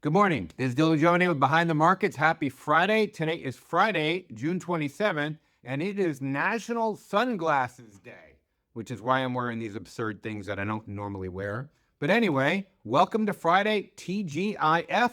Good morning. This is Jovine with Behind the Markets. Happy Friday. Today is Friday, June 27th, and it is National Sunglasses Day, which is why I'm wearing these absurd things that I don't normally wear. But anyway, welcome to Friday, TGIF.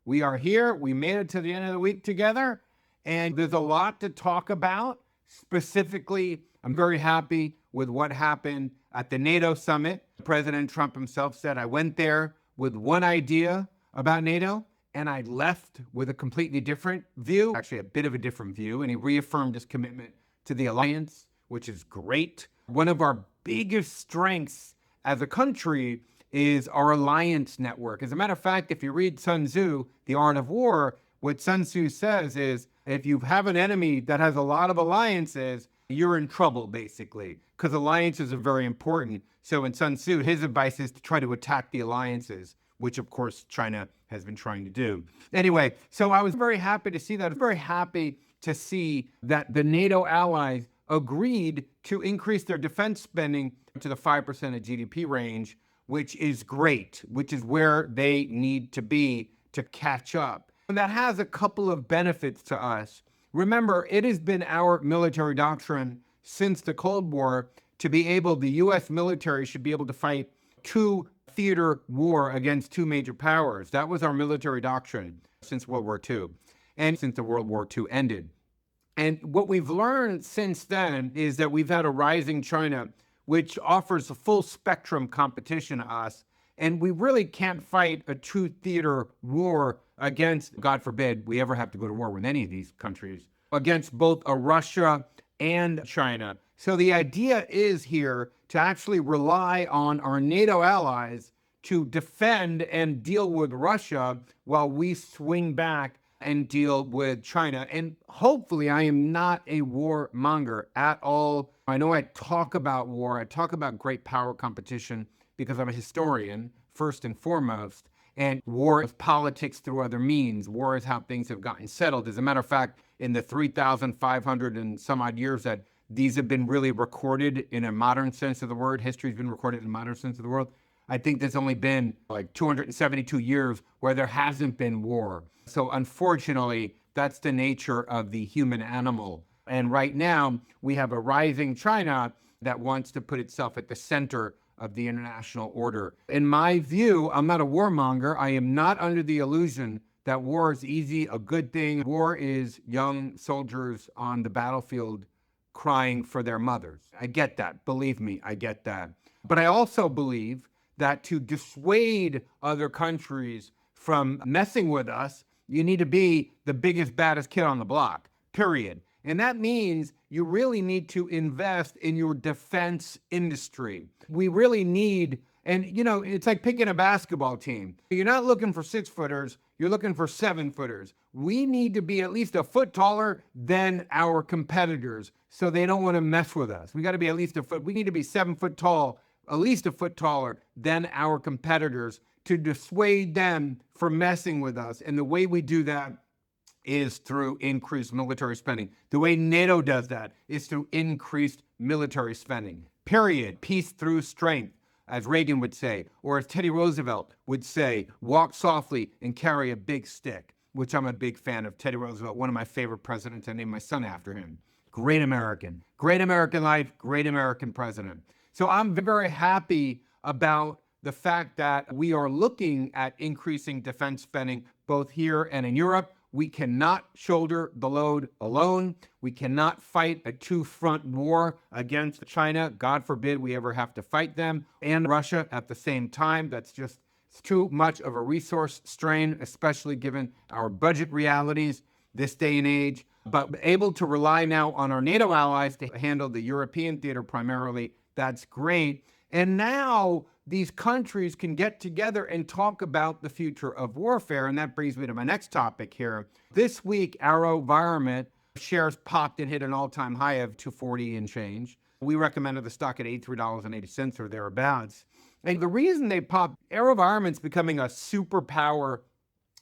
We are here. We made it to the end of the week together, and there's a lot to talk about. Specifically, I'm very happy with what happened at the NATO summit. President Trump himself said, I went there with one idea about NATO, and I left with a completely different view, actually a bit of a different view, and he reaffirmed his commitment to the alliance, which is great. One of our biggest strengths as a country is our alliance network. As a matter of fact, if you read Sun Tzu, The Art of War, what Sun Tzu says is, if you have an enemy that has a lot of alliances, you're in trouble, basically, because alliances are very important. So in Sun Tzu, his advice is to try to attack the alliances, which of course China has been trying to do. Anyway, so I was very happy to see that. I was very happy to see that the NATO allies agreed to increase their defense spending to the 5% of GDP range, which is great, which is where they need to be to catch up. And that has a couple of benefits to us. Remember, it has been our military doctrine since the Cold War to be able, the US military should be able to fight two theater war against two major powers. That was our military doctrine since World War II and since the World War II ended. And what we've learned since then is that we've had a rising China, which offers a full spectrum competition to us. And we really can't fight a two theater war against, God forbid, we ever have to go to war with any of these countries, against both a Russia and China. So the idea is here to actually rely on our NATO allies to defend and deal with Russia while we swing back and deal with China. And hopefully I am not a warmonger at all. I know I talk about war, I talk about great power competition because I'm a historian, first and foremost. And war is politics through other means. War is how things have gotten settled. As a matter of fact, in the 3,500 and some odd years that these have been really recorded in a modern sense of the word, history's been recorded in a modern sense of the word, I think there's only been like 272 years where there hasn't been war. So unfortunately, that's the nature of the human animal. And right now, we have a rising China that wants to put itself at the center of the international order. In my view, I'm not a warmonger. I am not under the illusion that war is easy, a good thing. War is young soldiers on the battlefield crying for their mothers. I get that. Believe me, I get that. But I also believe that to dissuade other countries from messing with us, you need to be the biggest, baddest kid on the block, period. And that means you really need to invest in your defense industry. We really need, and you know, it's like picking a basketball team. You're not looking for 6-footers, you're looking for 7-footers. We need to be at least a foot taller than our competitors so they don't want to mess with us. We got to be at least a foot, we need to be 7 foot tall, at least a foot taller than our competitors to dissuade them from messing with us. And the way we do that is through increased military spending. The way NATO does that is through increased military spending, period. Peace through strength, as Reagan would say, or as Teddy Roosevelt would say, walk softly and carry a big stick, which I'm a big fan of Teddy Roosevelt, one of my favorite presidents. I named my son after him. Great American life, great American president. So I'm very happy about the fact that we are looking at increasing defense spending both here and in Europe. We cannot shoulder the load alone. We cannot fight a two-front war against China. God forbid we ever have to fight them and Russia at the same time. That's just too much of a resource strain, especially given our budget realities this day and age. But able to rely now on our NATO allies to handle the European theater primarily, that's great. And now these countries can get together and talk about the future of warfare. And that brings me to my next topic here. This week, AeroVironment shares popped and hit an all-time high of 240 and change. We recommended the stock at $83.80 or thereabouts. And the reason they popped, AeroVironment's becoming a superpower,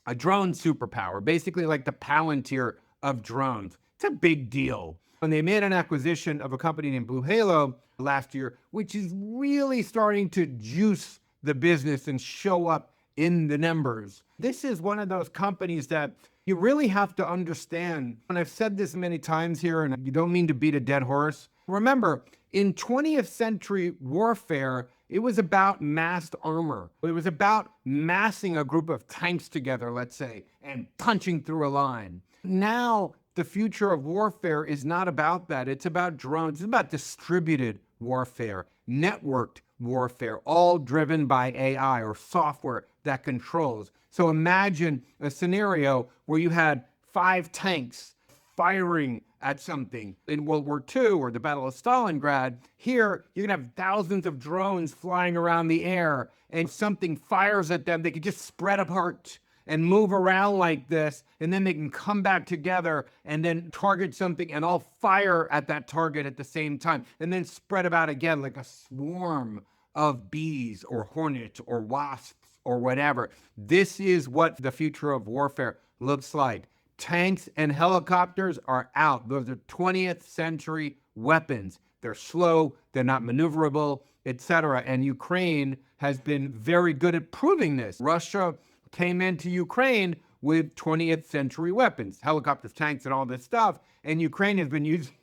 a drone superpower, basically like the Palantir of drones. It's a big deal. And they made an acquisition of a company named BlueHalo last year, which is really starting to juice the business and show up in the numbers. This is one of those companies that you really have to understand. And I've said this many times here, and you don't mean to beat a dead horse. Remember, in 20th century warfare, it was about massed armor. It was about massing a group of tanks together, let's say, and punching through a line. Now, the future of warfare is not about that. It's about drones. It's about distributed warfare, networked warfare, all driven by AI or software that controls. So imagine a scenario where you had 5 tanks firing at something in World War II or the Battle of Stalingrad. Here, you can have thousands of drones flying around the air, and if something fires at them, they can just spread apart and move around like this, and then they can come back together and then target something and all fire at that target at the same time, and then spread about again like a swarm of bees or hornets or wasps or whatever. This is what the future of warfare looks like. Tanks and helicopters are out. Those are 20th century weapons. They're slow, they're not maneuverable, etc. And Ukraine has been very good at proving this. Russia came into Ukraine with 20th century weapons, helicopters, tanks, and all this stuff. And Ukraine has been using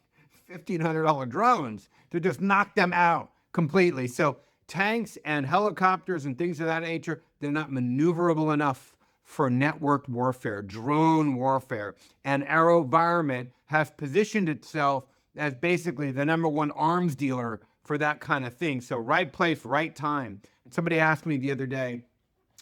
$1,500 drones to just knock them out completely. So tanks and helicopters and things of that nature, they're not maneuverable enough for networked warfare, drone warfare. And AeroVironment has positioned itself as basically the #1 arms dealer for that kind of thing. So right place, right time. Somebody asked me the other day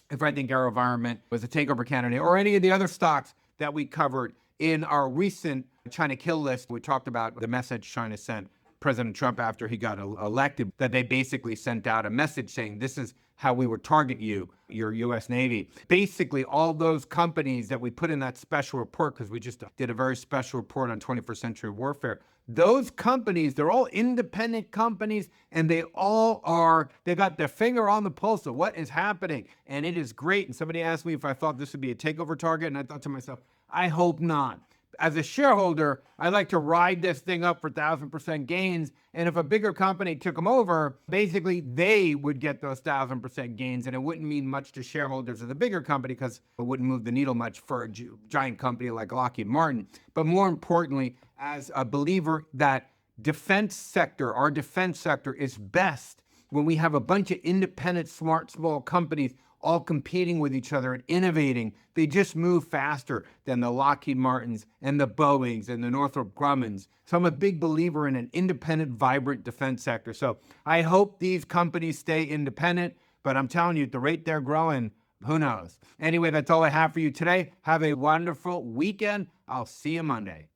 if I think AeroVironment was a takeover candidate or any of the other stocks that we covered in our recent China kill list. We talked about the message China sent President Trump after he got elected, that they basically sent out a message saying, this is how we would target you, your U.S. Navy. Basically, all those companies that we put in that special report, because we just did a very special report on 21st century warfare, those companies, they're all independent companies, and they got their finger on the pulse of what is happening, and it is great. And somebody asked me if I thought this would be a takeover target, and I thought to myself, I hope not. As a shareholder, I like to ride this thing up for 1,000% gains. And if a bigger company took them over, basically they would get those 1,000% gains. And it wouldn't mean much to shareholders of the bigger company because it wouldn't move the needle much for a giant company like Lockheed Martin. But more importantly, as a believer that our defense sector is best when we have a bunch of independent, smart, small companies all competing with each other and innovating. They just move faster than the Lockheed Martins and the Boeings and the Northrop Grummons. So I'm a big believer in an independent, vibrant defense sector. So I hope these companies stay independent, but I'm telling you, at the rate they're growing, who knows? Anyway, that's all I have for you today. Have a wonderful weekend. I'll see you Monday.